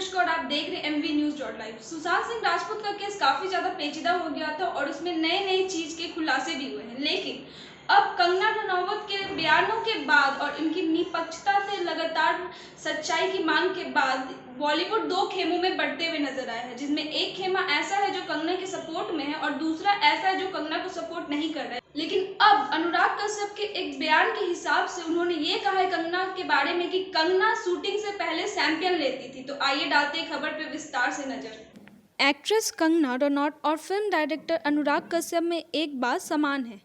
अनुष्का और आप देख रहे हैं MVNews.live। सुशांत सिंह राजपूत का केस काफी ज्यादा पेचीदा हो गया था और उसमें नए नए चीज के खुलासे भी हुए हैं, लेकिन अब कंगना रनौत के बयानों के बाद और इनकी निष्पक्षता से लगातार सच्चाई की मांग के बाद बॉलीवुड दो खेमों में बढ़ते हुए नजर आया है, जिसमें एक खेमा ऐसा है जो कंगना के सपोर्ट में है और दूसरा ऐसा है जो कंगना को सपोर्ट नहीं कर रहा है। लेकिन अब अनुराग कश्यप के एक बयान के हिसाब से उन्होंने ये कहा है कंगना के बारे में कि कंगना शूटिंग से पहले सैंपियन लेती थी। तो आइए डालते हैं खबर पे विस्तार से नजर। एक्ट्रेस कंगना रनौत और फिल्म डायरेक्टर अनुराग कश्यप में एक बात समान है।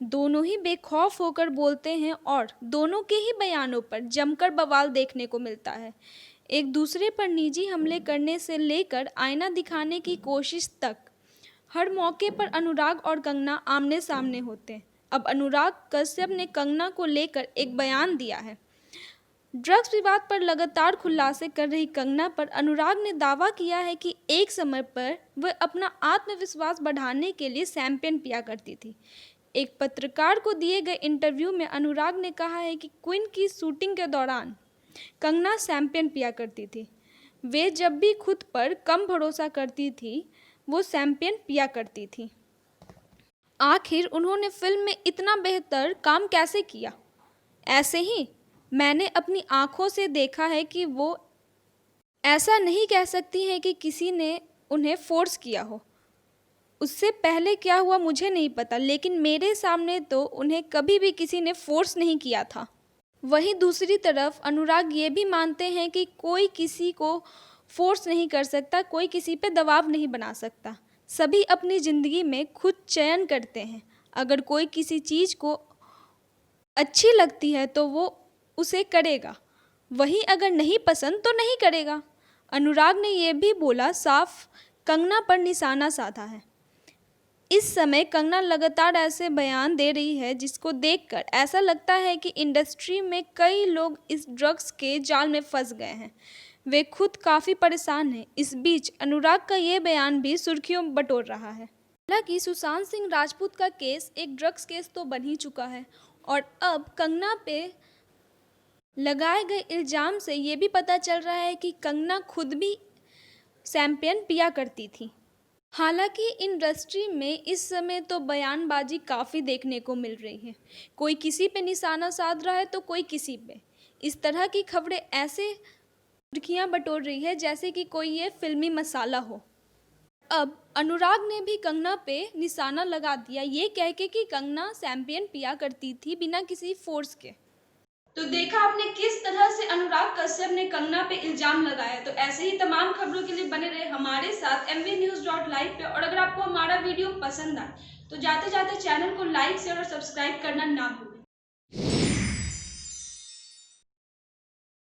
दोनों ही बेखौफ होकर बोलते हैं और दोनों के ही बयानों पर जमकर बवाल देखने को मिलता है। एक दूसरे पर निजी हमले करने से लेकर आईना दिखाने की कोशिश तक हर मौके पर अनुराग और कंगना आमने सामने होते हैं। अब अनुराग कश्यप ने कंगना को लेकर एक बयान दिया है। ड्रग्स विवाद पर लगातार खुलासे कर रही कंगना पर अनुराग ने दावा किया है कि एक समय पर वह अपना आत्मविश्वास बढ़ाने के लिए सैंपियन पिया करती थी। एक पत्रकार को दिए गए इंटरव्यू में अनुराग ने कहा है कि क्वीन की शूटिंग के दौरान कंगना सैंपियन पिया करती थी। वे जब भी खुद पर कम भरोसा करती थी वो सैंपियन पिया करती थी। आखिर उन्होंने फिल्म में इतना बेहतर काम कैसे किया? ऐसे ही मैंने अपनी आँखों से देखा है कि वो ऐसा नहीं कह सकती हैं कि किसी ने उन्हें फोर्स किया हो। उससे पहले क्या हुआ मुझे नहीं पता, लेकिन मेरे सामने तो उन्हें कभी भी किसी ने फोर्स नहीं किया था। वहीं दूसरी तरफ अनुराग ये भी मानते हैं कि कोई किसी को फोर्स नहीं कर सकता, कोई किसी पे दबाव नहीं बना सकता। सभी अपनी ज़िंदगी में खुद चयन करते हैं। अगर कोई किसी चीज़ को अच्छी लगती है तो वो उसे करेगा, वहीं अगर नहीं पसंद तो नहीं करेगा। अनुराग ने यह भी बोला साफ कंगना पर निशाना साधा है। इस समय कंगना लगातार ऐसे बयान दे रही है जिसको देखकर ऐसा लगता है कि इंडस्ट्री में कई लोग इस ड्रग्स के जाल में फंस गए हैं। वे खुद काफ़ी परेशान हैं। इस बीच अनुराग का ये बयान भी सुर्खियों बटोर रहा है। हालांकि सुशांत सिंह राजपूत का केस एक ड्रग्स केस तो बन ही चुका है और अब कंगना पे लगाए गए इल्ज़ाम से ये भी पता चल रहा है कि कंगना खुद भी सैंपियन पिया करती थी। हालांकि इंडस्ट्री में इस समय तो बयानबाजी काफ़ी देखने को मिल रही है। कोई किसी पे निशाना साध रहा है तो कोई किसी पे। इस तरह की खबरें ऐसे सुर्खियां बटोर रही है जैसे कि कोई ये फिल्मी मसाला हो। अब अनुराग ने भी कंगना पे निशाना लगा दिया ये कह के कि कंगना सैंपियन पिया करती थी बिना किसी फोर्स के। तो देखा आपने किस तरह से अनुराग कश्यप ने कंगना पे इल्जाम लगाया। तो ऐसे ही तमाम खबरों के लिए बने रहे हमारे साथ MVNews.live पे। और अगर आपको हमारा वीडियो पसंद आए तो जाते जाते चैनल को लाइक शेयर और सब्सक्राइब करना ना भूलें।